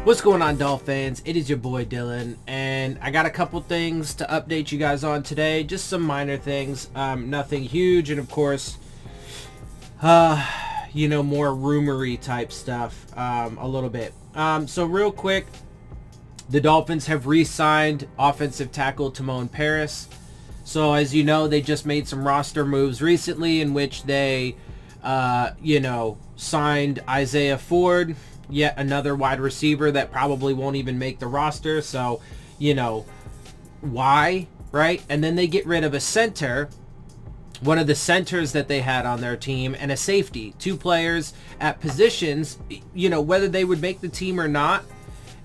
What's going on, Dolphins? It is your boy Dillon, and I got a couple things to update you guys on today. Just some minor things, nothing huge, and of course, more rumory type stuff, a little bit. So real quick, the Dolphins have re-signed offensive tackle Timon Parris. So as you know, they just made some roster moves recently in which they, signed Xavien Howard, yet another wide receiver that probably won't even make the roster. So, why, right? And then they get rid of a center, one of the centers that they had on their team, and a safety. Two players at positions, whether they would make the team or not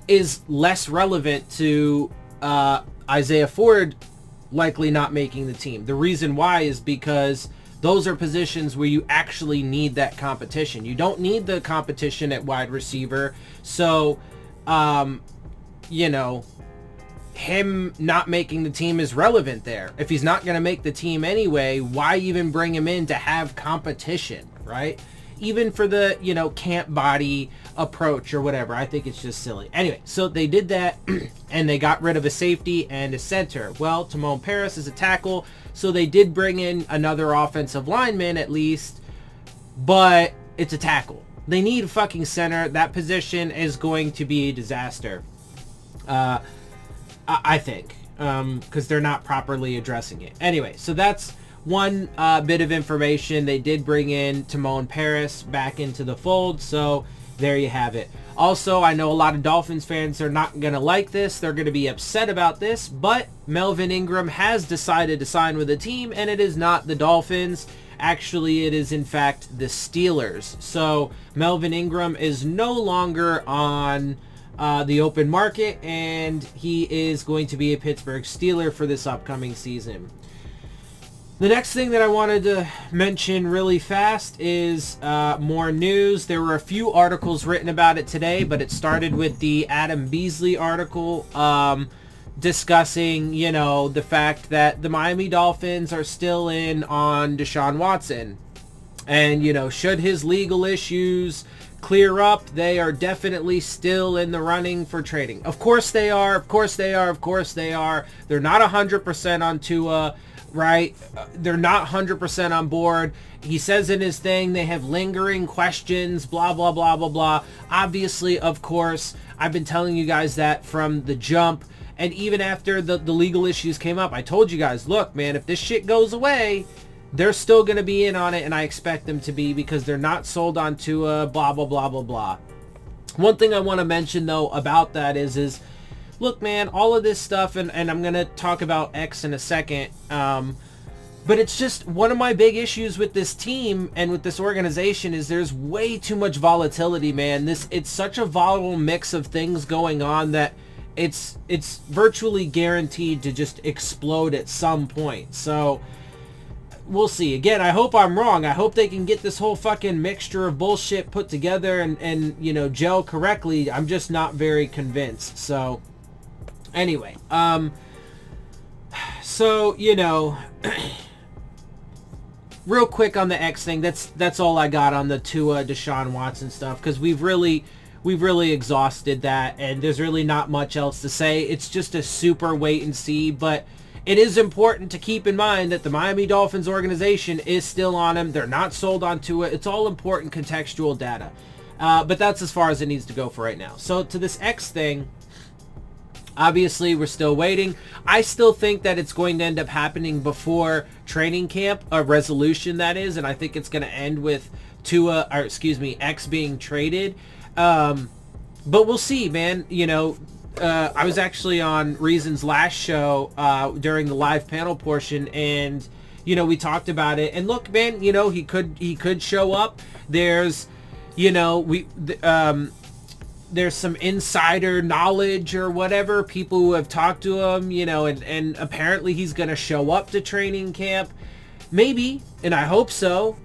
is less relevant to Xavien Howard likely not making the team. The reason why is because those are positions where you actually need that competition. You don't need the competition at wide receiver. So, him not making the team is relevant there. If he's not going to make the team anyway, why even bring him in to have competition, right? Even for the, camp body approach or whatever. I think it's just silly. Anyway, so they did that and they got rid of a safety and a center. Well, Timon Parris is a tackle, so they did bring in another offensive lineman at least, but it's a tackle. They need a fucking center. That position is going to be a disaster. I think, because they're not properly addressing it. Anyway, so that's one bit of information. They did bring in Timon Parris back into the fold, so there you have it. Also, I know a lot of Dolphins fans are not going to like this. They're going to be upset about this, but Melvin Ingram has decided to sign with a team, and it is not the Dolphins. Actually, it is in fact the Steelers. So Melvin Ingram is no longer on the open market, and he is going to be a Pittsburgh Steeler for this upcoming season. The next thing that I wanted to mention really fast is more news. There were a few articles written about it today, but it started with the Adam Beasley article discussing, the fact that the Miami Dolphins are still in on Deshaun Watson. And, should his legal issues clear up, they are definitely still in the running for trading. Of course they are. Of course they are. Of course they are. They're not 100% on Tua. Right? They're not 100% on board. He says in his thing they have lingering questions, blah, blah, blah, blah, blah. Obviously, of course, I've been telling you guys that from the jump. And even after the legal issues came up, I told you guys, look, man, if this shit goes away, they're still going to be in on it, and I expect them to be because they're not sold on Tua, blah, blah, blah, blah, blah. One thing I want to mention, though, about that is look, man, all of this stuff, and I'm going to talk about X in a second, but it's just one of my big issues with this team and with this organization is there's way too much volatility, man. It's such a volatile mix of things going on that it's virtually guaranteed to just explode at some point. So we'll see. Again, I hope I'm wrong. I hope they can get this whole fucking mixture of bullshit put together and gel correctly. I'm just not very convinced. So anyway, real quick on the X thing, that's all I got on the Tua Deshaun Watson stuff, because we've really exhausted that, and there's really not much else to say. It's just a super wait and see, but it is important to keep in mind that the Miami Dolphins organization is still on him. They're not sold on Tua. It's all important contextual data, but that's as far as it needs to go for right now. So to this X thing, obviously, we're still waiting. I still think that it's going to end up happening before training camp, a resolution that is, and I think it's going to end with X being traded. But we'll see, man. I was actually on Reason's last show during the live panel portion, and we talked about it. And look, man, he could show up. There's there's some insider knowledge or whatever, people who have talked to him, and apparently he's going to show up to training camp. Maybe, and I hope so.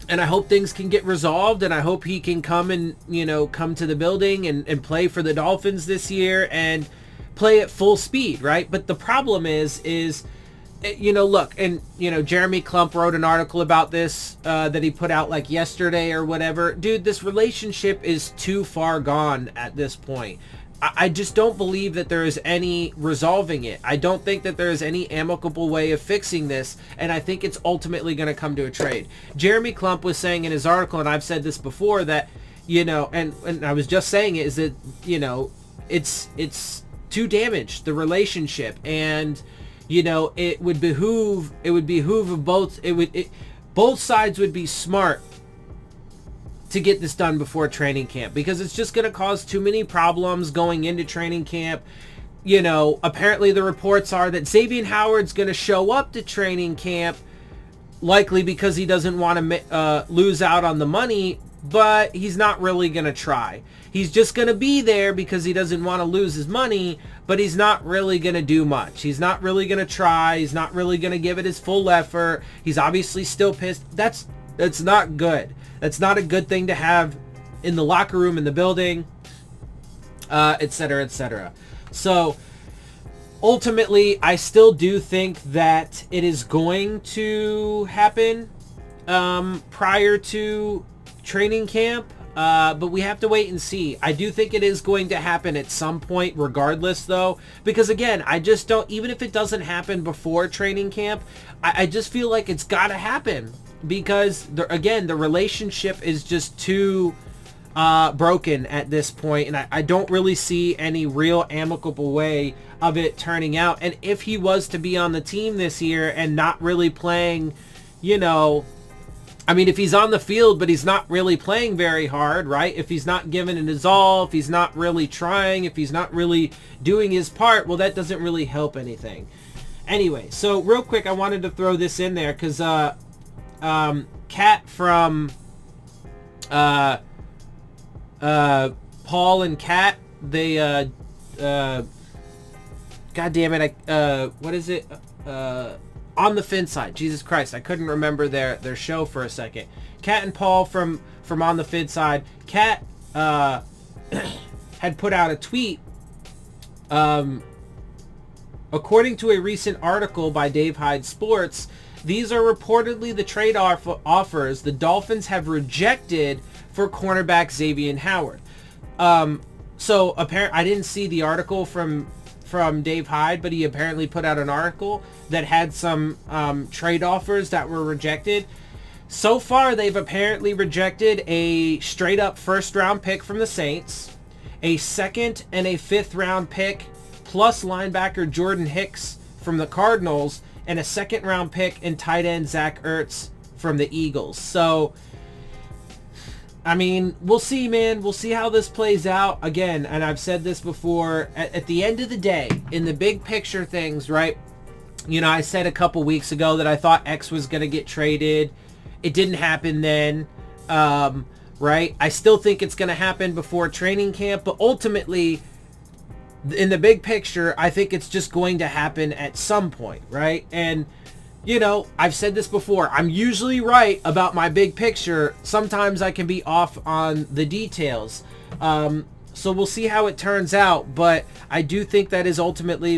And I hope things can get resolved, and I hope he can come and, come to the building and play for the Dolphins this year and play at full speed, right? But the problem is look, and, Jeremy Klump wrote an article about this that he put out like yesterday or whatever. Dude, this relationship is too far gone at this point. I just don't believe that there is any resolving it. I don't think that there is any amicable way of fixing this, and I think it's ultimately going to come to a trade. Jeremy Klump was saying in his article, and I've said this before, that, and I was just saying it, is that, it's too damaged, the relationship, and, it would behoove of both sides would be smart to get this done before training camp, because it's just going to cause too many problems going into training camp. Apparently the reports are that Xavien Howard's going to show up to training camp, likely because he doesn't want to lose out on the money, but he's not really going to try. He's just going to be there because he doesn't want to lose his money, but he's not really going to do much. He's not really going to try. He's not really going to give it his full effort. He's obviously still pissed. That's not good. That's not a good thing to have in the locker room, in the building, etc., etc. So ultimately, I still do think that it is going to happen prior to training camp, but we have to wait and see. I do think it is going to happen at some point regardless, though, because again, I just don't, even if it doesn't happen before training camp, I just feel like it's got to happen, because the relationship is just too broken at this point, and I don't really see any real amicable way of it turning out. And if he was to be on the team this year and not really playing, if he's on the field but he's not really playing very hard, right? If he's not giving it his all, if he's not really trying, if he's not really doing his part, well, that doesn't really help anything. Anyway, so real quick, I wanted to throw this in there because Kat from Paul and Kat, they god damn it, what is it, on the Phins side, Jesus Christ, I couldn't remember their show for a second. Kat and Paul from On the Phins side. Kat had put out a tweet, according to a recent article by Dave Hyde Sports. These are reportedly the trade offers the Dolphins have rejected for cornerback Xavien Howard. So apparently, I didn't see the article from Dave Hyde, but he apparently put out an article that had some trade offers that were rejected. So far, they've apparently rejected a straight up first round pick from the Saints, a second and a fifth round pick, plus linebacker Jordan Hicks from the Cardinals, and a second round pick and tight end Zach Ertz from the Eagles. So, we'll see, man. We'll see how this plays out. Again, and I've said this before, at the end of the day, in the big picture things, right? I said a couple weeks ago that I thought X was going to get traded. It didn't happen then, right? I still think it's going to happen before training camp, but ultimately, in the big picture, I think it's just going to happen at some point, right? And, I've said this before. I'm usually right about my big picture. Sometimes I can be off on the details. So we'll see how it turns out. But I do think that is ultimately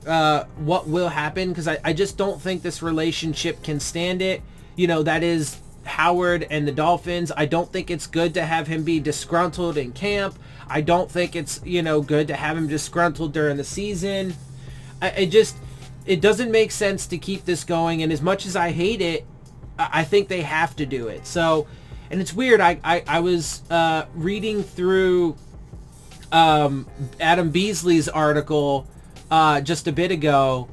what will happen, because I just don't think this relationship can stand it. That is Howard and the Dolphins. I don't think it's good to have him be disgruntled in camp. I don't think it's, good to have him disgruntled during the season. It doesn't make sense to keep this going, and as much as I hate it, I think they have to do it. So, and it's weird, I was reading through Adam Beasley's article just a bit ago,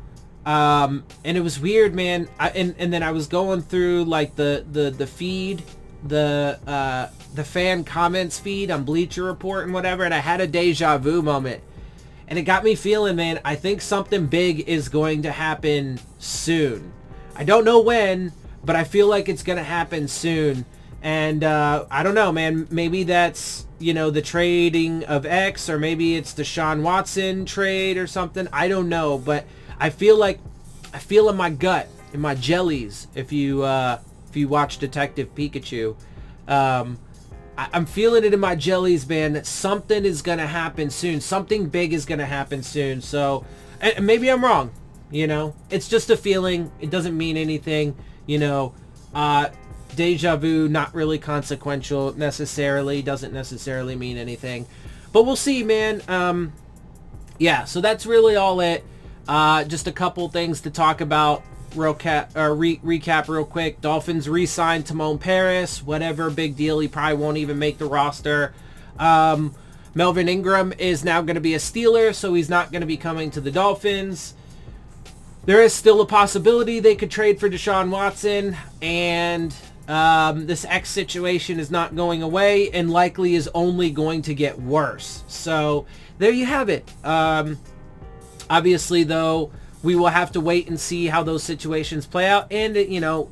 and it was weird, man. And then I was going through like the feed, the fan comments feed on Bleacher Report and whatever, and I had a deja vu moment. And it got me feeling, man, I think something big is going to happen soon. I don't know when, but I feel like it's going to happen soon. And I don't know, man. Maybe that's, the trading of X, or maybe it's the Deshaun Watson trade or something. I don't know, but I feel in my gut, in my jellies, if you watch Detective Pikachu, I'm feeling it in my jellies, man, that something is going to happen soon. Something big is going to happen soon. So, and maybe I'm wrong. You know, it's just a feeling. It doesn't mean anything. You know, deja vu, not really consequential necessarily. Doesn't necessarily mean anything. But we'll see, man. Yeah, so that's really all it. Just a couple things to talk about. Recap real quick. Dolphins re-signed Timon Parris. Whatever, big deal. He probably won't even make the roster. Melvin Ingram is now going to be a Steeler, so he's not going to be coming to the Dolphins. There is still a possibility they could trade for Deshaun Watson, and this X situation is not going away and likely is only going to get worse. So there you have it. Obviously, though, we will have to wait and see how those situations play out. And, you know,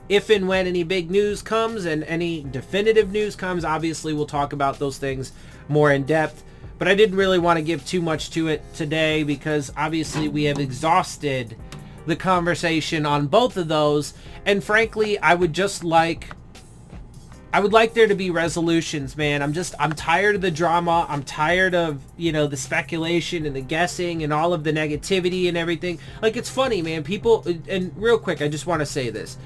if and when any big news comes and any definitive news comes, obviously we'll talk about those things more in depth. But I didn't really want to give too much to it today because obviously we have exhausted the conversation on both of those. And frankly, I would like there to be resolutions, man. I'm tired of the drama. I'm tired of, you know, the speculation and the guessing and all of the negativity and everything. Like, it's funny, man. People, and real quick, I just want to say this.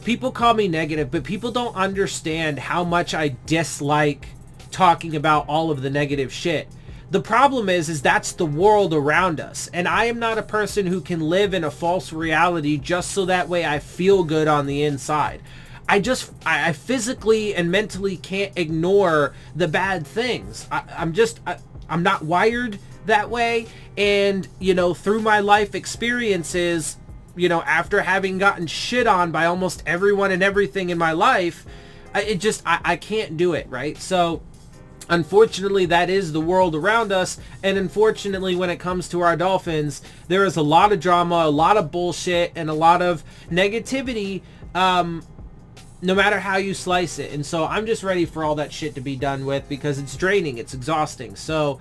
People call me negative, but people don't understand how much I dislike talking about all of the negative shit. The problem is that's the world around us. And I am not a person who can live in a false reality just so that way I feel good on the inside. I physically and mentally can't ignore the bad things. I'm not wired that way. And, you know, through my life experiences, you know, after having gotten shit on by almost everyone and everything in my life, I can't do it, right? So unfortunately, that is the world around us. And unfortunately, when it comes to our Dolphins, there is a lot of drama, a lot of bullshit, and a lot of negativity, no matter how you slice it. And so I'm just ready for all that shit to be done with because it's draining, it's exhausting. So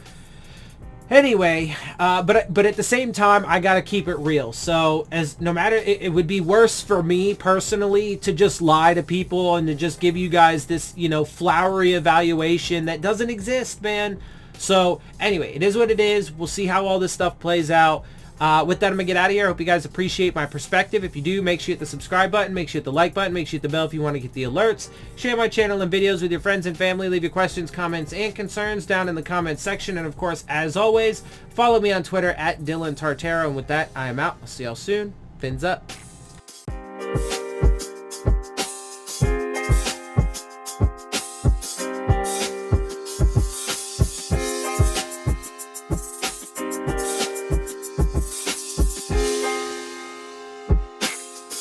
anyway, but at the same time, I gotta keep it real. So no matter, it would be worse for me personally to just lie to people and to just give you guys this, you know, flowery evaluation that doesn't exist, man. So anyway, it is what it is. We'll see how all this stuff plays out. With that, I'm going to get out of here. I hope you guys appreciate my perspective. If you do, make sure you hit the subscribe button. Make sure you hit the like button. Make sure you hit the bell if you want to get the alerts. Share my channel and videos with your friends and family. Leave your questions, comments, and concerns down in the comments section. And of course, as always, follow me on Twitter at Dillon Tartaro. And with that, I am out. I'll see y'all soon. Fins up.